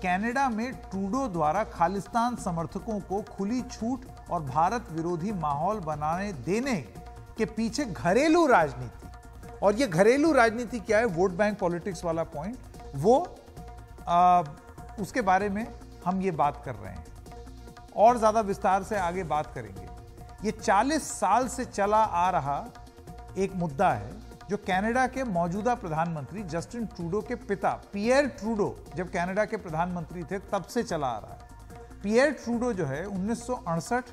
Canada में Trudeau द्वारा खालिस्तान समर्थकों को खुली छूट और भारत विरोधी माहौल बनाने देने के पीछे घरेलू राजनीति, और ये घरेलू राजनीति क्या है, वोट बैंक पॉलिटिक्स वाला पॉइंट, वो उसके बारे में हम ये बात कर रहे हैं और ज्यादा विस्तार से आगे बात करेंगे। ये 40 साल से चला आ रहा एक मुद्दा है जो कनाडा के मौजूदा प्रधानमंत्री जस्टिन ट्रूडो के पिता पियर ट्रूडो जब कनाडा के प्रधानमंत्री थे तब से चला आ रहा है। पियर ट्रूडो जो है 1968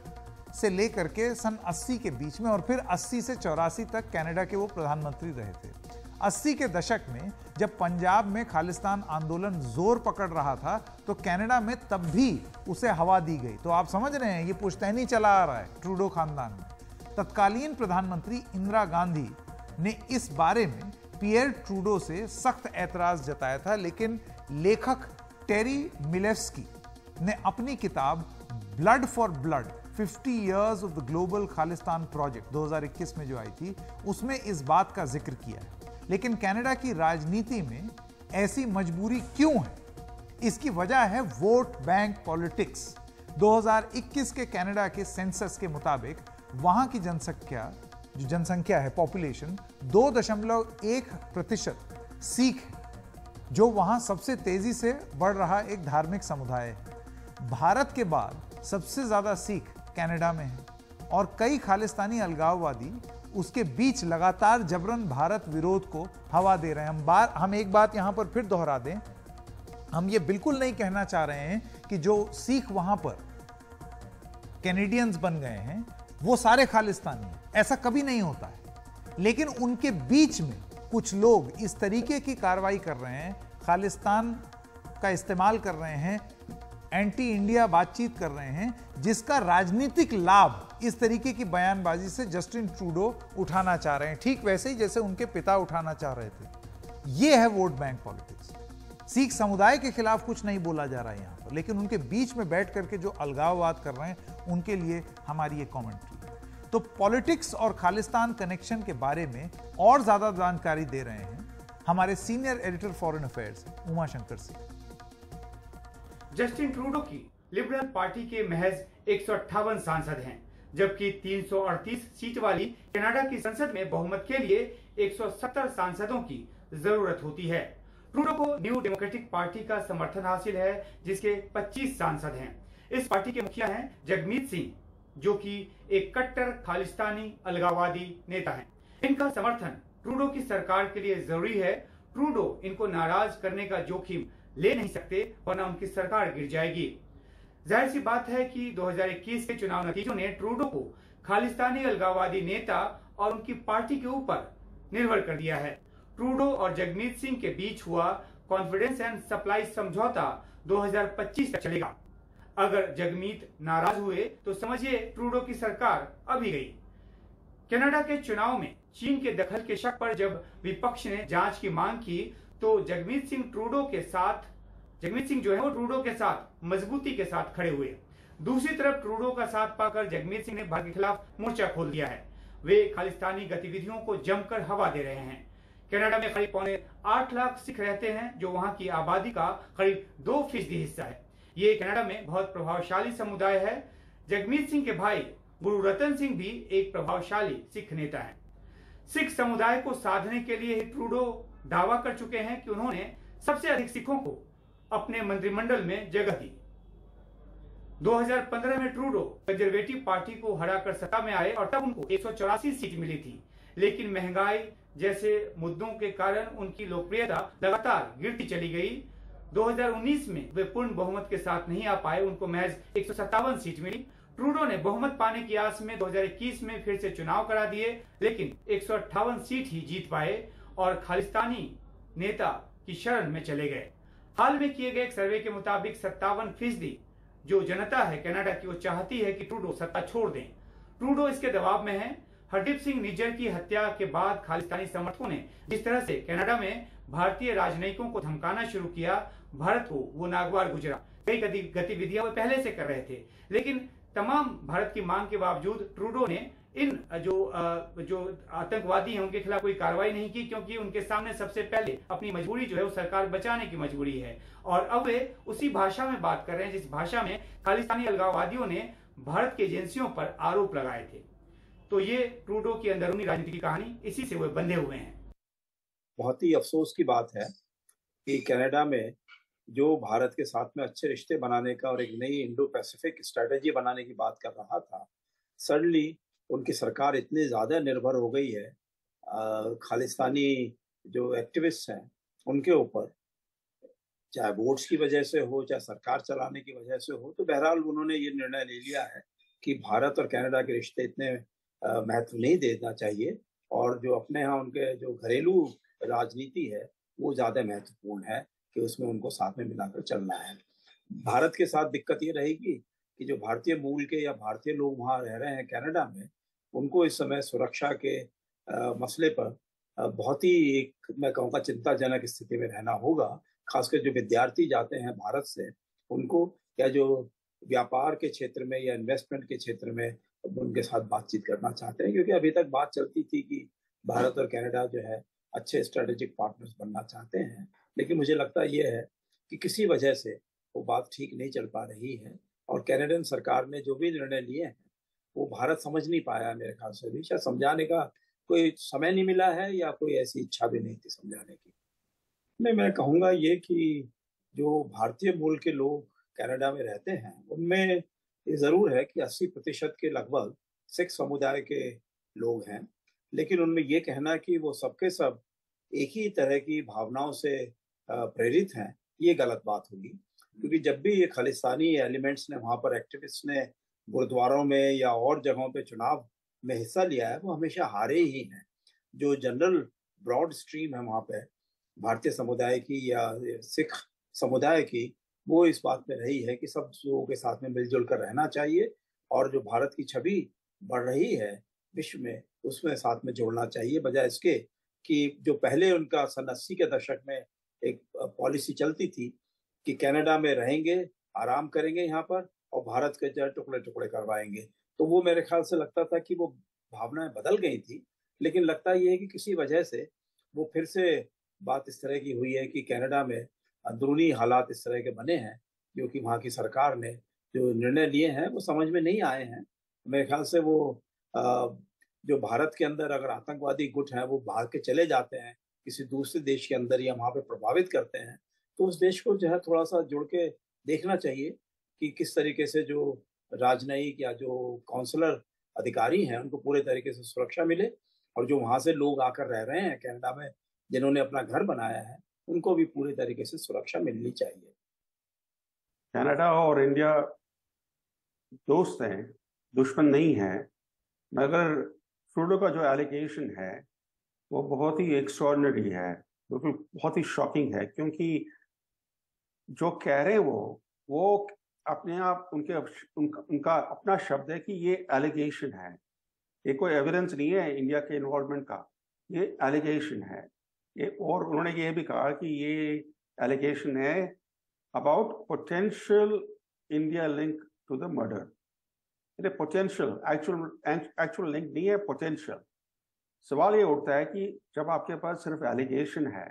से लेकर के सन 80 के बीच में और फिर 80 से 84 तक कनाडा के वो प्रधानमंत्री रहे थे। 80 के दशक में जब पंजाब में खालिस्तान आंदोलन जोर पकड़ रहा था तो कनाडा में तब भी उसे हवा दी गई। तो आप समझ रहे हैं ये पुश्तैनी चला आ रहा है ट्रूडो खानदान में। तत्कालीन प्रधानमंत्री इंदिरा गांधी ने इस बारे में पियर ट्रूडो से सख्त ऐतराज जताया था, लेकिन लेखक टेरी मिलेव्स्की ने अपनी किताब blood for blood 50 years of the global Khalistan project 2021 में जो आई थी उसमें इस बात का जिक्र किया है। लेकिन कनाडा की राजनीति में ऐसी मजबूरी क्यों है? इसकी वजह है वोट बैंक पॉलिटिक्स। 2021 के कनाडा के सेंसस के मुताबिक वहां की जनसंख्या है पॉपुलेशन 2.1% सिख है, जो वहां सबसे तेजी से बढ़ रहा एक धार्मिक समुदाय है। भारत के बाद सबसे ज्यादा सिख कनाडा में है और कई खालिस्तानी अलगाववादी उसके बीच लगातार जबरन भारत विरोध को हवा दे रहे हैं। हम एक बात यहां पर फिर दोहरा दें, हम ये बिल्कुल नहीं कहना चाह रहे हैं कि जो सिख वहां पर कैनेडियंस बन गए हैं वो सारे खालिस्तानी हैं, ऐसा कभी नहीं होता है। लेकिन उनके बीच में कुछ लोग इस तरीके की कार्रवाई कर रहे हैं, खालिस्तान का इस्तेमाल कर रहे हैं, एंटी इंडिया बातचीत कर रहे हैं, जिसका राजनीतिक लाभ इस तरीके की बयानबाजी से जस्टिन ट्रूडो उठाना चाह रहे हैं, ठीक वैसे ही जैसे उनके पिता उठाना चाह रहे थे। यह है वोट बैंक पॉलिटिक्स। सिख समुदाय के खिलाफ कुछ नहीं बोला जा रहा है यहां पर, लेकिन उनके बीच में बैठ करके जो अलगाववाद कर रहे हैं उनके लिए हमारी ये कमेंट्री। तो पॉलिटिक्स और खालिस्तान कनेक्शन के बारे में और ज्यादा जानकारी दे रहे हैं हमारे senior editor foreign affairs Uma Shankar Singh. Justin Trudeau की लिबरल पार्टी के महज 158 सांसद हैं, जबकि 338 सीट वाली कनाडा की संसद में बहुमत के लिए 170 सांसदों की जरूरत होती है। ट्रूडो को न्यू डेमोक्रेटिक पार्टी का समर्थन हासिल है, जिसके 25 सांसद हैं। इस पार्टी के मुखिया हैं जगमीत सिंह, जो कि एक कट्टर खालिस्तानी अलगाववादी नेता हैं। इनका समर्थन ट्रूडो की सरकार के लिए जरूरी है। ट्रूडो इनको नाराज करने का जोखिम ले नहीं सकते, वरना उनकी सरकार गिर जाएगी। जाहिर सी बात है कि 2021 के चुनाव नतीजों ने ट्रूडो को खालिस्तानी अलगाववादी नेता और उनकी पार्टी के ऊपर निर्भर कर दिया है। ट्रूडो और जगमीत सिंह के बीच हुआ कॉन्फिडेंस एंड सप्लाई समझौता 2025 तक चलेगा। अगर जगमीत नाराज हुए तो समझिए ट्रूडो की सरकार अभी गई। कनाडा के चुनाव में चीन के दखल के शक पर जब विपक्ष ने जांच की मांग की तो जगमीत सिंह ट्रूडो के साथ मजबूती के साथ खड़े हुए। दूसरी तरफ ट्रूडो का साथ पाकर जगमीत सिंह ने भारत के खिलाफ मोर्चा खोल दिया है। वे खालिस्तानी गतिविधियों को जमकर हवा दे रहे हैं। कनाडा में करीब 8 लाख सिख रहते हैं, जो वहां की आबादी का करीब 2% हिस्सा है। ये कनाडा में बहुत प्रभावशाली समुदाय है। जगमीत सिंह के भाई गुरु रतन सिंह भी एक प्रभावशाली सिख नेता हैं। सिख समुदाय को साधने के लिए ट्रूडो दावा कर चुके हैं कि उन्होंने सबसे अधिक सिखों को अपने मंत्रिमंडल में जगह दी। 2015 में ट्रूडो कंजर्वेटिव पार्टी को हराकर सत्ता में आए और तब उनको 184 सीट मिली थी, लेकिन महंगाई जैसे मुद्दों के कारण उनकी लोकप्रियता लगातार गिरती चली गई। 2019 में वे पूर्ण बहुमत के साथ नहीं आ पाए, उनको महज 157 सीट मिली। ट्रूडो ने बहुमत पाने की आस में 2021 में फिर से चुनाव करा दिए, लेकिन 158 सीट ही जीत पाए और खालिस्तानी नेता की शरण में चले गए। हाल में किए गए एक सर्वे के मुताबिक 57% जो जनता है कनाडा की, वो चाहती है कि ट्रूडो सत्ता छोड़ दें। ट्रूडो इसके दबाव में है। हरदीप सिंह निज्जर की हत्या के बाद खालिस्तानी समर्थकों ने जिस तरह से कनाडा में भारतीय राजनयिकों को धमकाना शुरू किया, भारत को वो नागवार गुजरा। कई गतिविधियां वो पहले से कर रहे थे, लेकिन तमाम भारत की मांग के बावजूद ट्रूडो ने इन जो आतंकवादी हैं उनके खिलाफ कोई कार्रवाई नहीं की, क्योंकि उनके सामने सबसे पहले अपनी मजबूरी जो है वो सरकार बचाने की मजबूरी है। और अब वे उसी भाषा में बात कर रहे हैं जिस भाषा में खालिस्तानी अलगाववादियों ने भारत की एजेंसियों पर आरोप लगाए थे। तो ये ट्रूडो की अंदरूनी राजनीति की कहानी, इसी से वे बंधे हुए हैं। बहुत ही अफसोस की बात है कि कनाडा में जो भारत के साथ में अच्छे रिश्ते बनाने का और एक नई इंडो पैसिफिक स्ट्रेटेजी बनाने की बात कर रहा था, सडनली उनकी सरकार इतनी ज़्यादा निर्भर हो गई है खालिस्तानी जो एक्टिविस्ट हैं उनके ऊपर, चाहे वोट्स की वजह से हो चाहे सरकार चलाने की वजह से हो। तो बहरहाल उन्होंने ये निर्णय ले लिया है कि भारत और कनाडा के रिश्ते इतने महत्व नहीं देना चाहिए और जो अपने यहाँ उनके जो घरेलू राजनीति है वो ज़्यादा महत्वपूर्ण है कि उसमें उनको साथ में मिलाकर चलना है। भारत के साथ दिक्कत ये रहेगी कि जो भारतीय मूल के या भारतीय लोग वहाँ रह रहे हैं कनाडा में, उनको इस समय सुरक्षा के मसले पर बहुत ही एक मैं कहूँगा चिंताजनक स्थिति में रहना होगा। खासकर जो विद्यार्थी जाते हैं भारत से, उनको या जो व्यापार के क्षेत्र में या इन्वेस्टमेंट के क्षेत्र में उनके साथ बातचीत करना चाहते हैं, क्योंकि अभी तक बात चलती थी कि भारत और कनाडा जो है अच्छे स्ट्रेटेजिक पार्टनर्स बनना चाहते हैं। लेकिन मुझे लगता ये है कि किसी वजह से वो बात ठीक नहीं चल पा रही है और कनाडियन सरकार ने जो भी निर्णय लिए हैं वो भारत समझ नहीं पाया। मेरे ख्याल से भी शायद समझाने का कोई समय नहीं मिला है या कोई ऐसी इच्छा भी नहीं थी समझाने की। मैं कहूँगा ये कि जो भारतीय मूल के लोग कनाडा में रहते हैं उनमें ये ज़रूर है कि 80% के लगभग सिख समुदाय के लोग हैं, लेकिन उनमें ये कहना कि वो सबके सब एक ही तरह की भावनाओं से प्रेरित हैं, ये गलत बात होगी। क्योंकि जब भी ये खालिस्तानी एलिमेंट्स ने वहाँ पर एक्टिविस्ट ने गुरुद्वारों में या और जगहों पे चुनाव में हिस्सा लिया है, वो हमेशा हारे ही हैं। जो जनरल ब्रॉड स्ट्रीम है वहाँ पे भारतीय समुदाय की या सिख समुदाय की, वो इस बात में रही है कि सब लोगों के साथ में मिलजुल कर रहना चाहिए और जो भारत की छवि बढ़ रही है विश्व में उसमें साथ में जोड़ना चाहिए, बजाय इसके कि जो पहले उनका सन 80 के दशक में एक पॉलिसी चलती थी कि कनाडा में रहेंगे, आराम करेंगे यहाँ पर और भारत के जो टुकड़े टुकड़े करवाएंगे। तो वो मेरे ख्याल से लगता था कि वो भावनाएं बदल गई थी, लेकिन लगता ये है कि किसी वजह से वो फिर से बात इस तरह की हुई है कि कनाडा में अंदरूनी हालात इस तरह के बने हैं जो कि वहाँ की सरकार ने जो निर्णय लिए हैं वो समझ में नहीं आए हैं। मेरे ख्याल से वो जो भारत के अंदर अगर आतंकवादी गुट हैं वो भाग के चले जाते हैं किसी दूसरे देश के अंदर या वहाँ पे प्रभावित करते हैं, तो उस देश को जो है थोड़ा सा जुड़ के देखना चाहिए कि किस तरीके से जो राजनयिक या जो काउंसलर अधिकारी हैं उनको पूरे तरीके से सुरक्षा मिले और जो वहाँ से लोग आकर रह रहे हैं कनाडा में जिन्होंने अपना घर बनाया है उनको भी पूरी तरीके से सुरक्षा मिलनी चाहिए। कनाडा और इंडिया दोस्त हैं, दुश्मन नहीं है, मगर ट्रूडो का जो एलिगेशन है वो बहुत ही एक्स्ट्रॉर्डिनरी है, बिल्कुल बहुत ही शॉकिंग है, क्योंकि जो कह रहे हैं वो अपने आप उनका अपना शब्द है कि ये एलिगेशन है, ये कोई एविडेंस नहीं है इंडिया के इन्वॉल्वमेंट का, ये एलिगेशन है ये। और उन्होंने ये भी कहा कि ये एलिगेशन है about potential India link to the murder. Potential, actual link नहीं है, पोटेंशियल। सवाल ये उठता है कि जब आपके पास सिर्फ एलिगेशन है,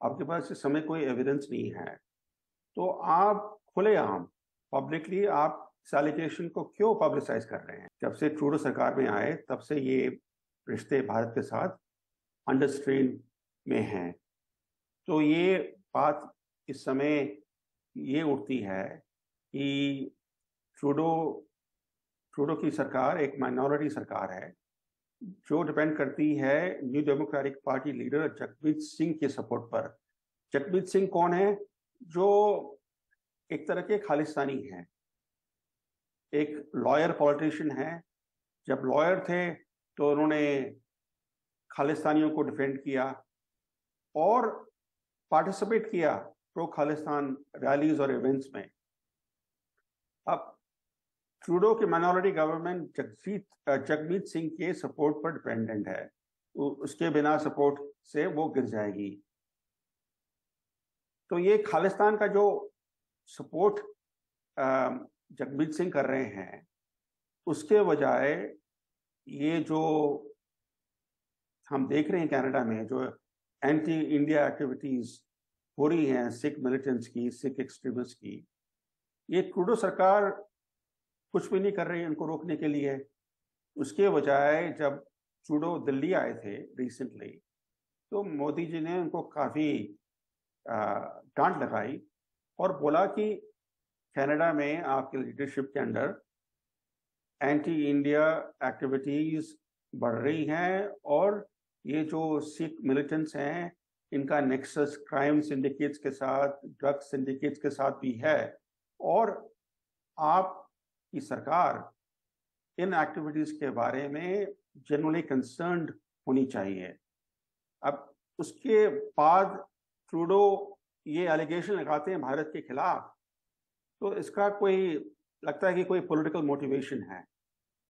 आपके पास इस समय कोई एविडेंस नहीं है, तो आप खुलेआम पब्लिकली आप इस एलिगेशन को क्यों पब्लिसाइज कर रहे हैं? जब से ट्रूडो सरकार में आए तब से ये रिश्ते भारत के साथ अंडर स्ट्रेन में हैं। तो ये बात इस समय ये उठती है कि ट्रूडो की सरकार एक माइनॉरिटी सरकार है जो डिपेंड करती है new democratic party leader Jagmeet Singh के सपोर्ट पर। जगमीत सिंह कौन है? जो एक तरह के खालिस्तानी हैं, एक लॉयर पॉलिटिशियन है। जब लॉयर थे तो उन्होंने खालिस्तानियों को डिफेंड किया और पार्टिसिपेट किया प्रो खालिस्तान रैलीज और इवेंट्स में। अब ट्रूडो की माइनॉरिटी गवर्नमेंट जगमीत सिंह के सपोर्ट पर डिपेंडेंट है, तो उसके बिना सपोर्ट से वो गिर जाएगी। तो ये खालिस्तान का जो सपोर्ट जगमीत सिंह कर रहे हैं उसके बजाय ये जो हम देख रहे हैं कनाडा में जो एंटी इंडिया एक्टिविटीज हो रही हैं सिख मिलिटेंट्स की, सिख एक्सट्रीमिस्ट की, ये ट्रूडो सरकार कुछ भी नहीं कर रही है इनको रोकने के लिए। उसके बजाय जब ट्रूडो दिल्ली आए थे रिसेंटली तो मोदी जी ने उनको काफ़ी डांट लगाई और बोला कि कनाडा में आपके लीडरशिप के अंडर एंटी इंडिया एक्टिविटीज़ बढ़ रही हैं और ये जो सिख मिलिटेंट्स हैं इनका नेक्सस क्राइम सिंडिकेट्स के साथ, ड्रग सिंडिकेट्स के साथ भी है और आपकी सरकार इन एक्टिविटीज़ के बारे में जनरली कंसर्न्ड होनी चाहिए। अब उसके बाद ट्रूडो ये एलिगेशन लगाते हैं भारत के खिलाफ, तो इसका कोई लगता है कि कोई पॉलिटिकल मोटिवेशन है।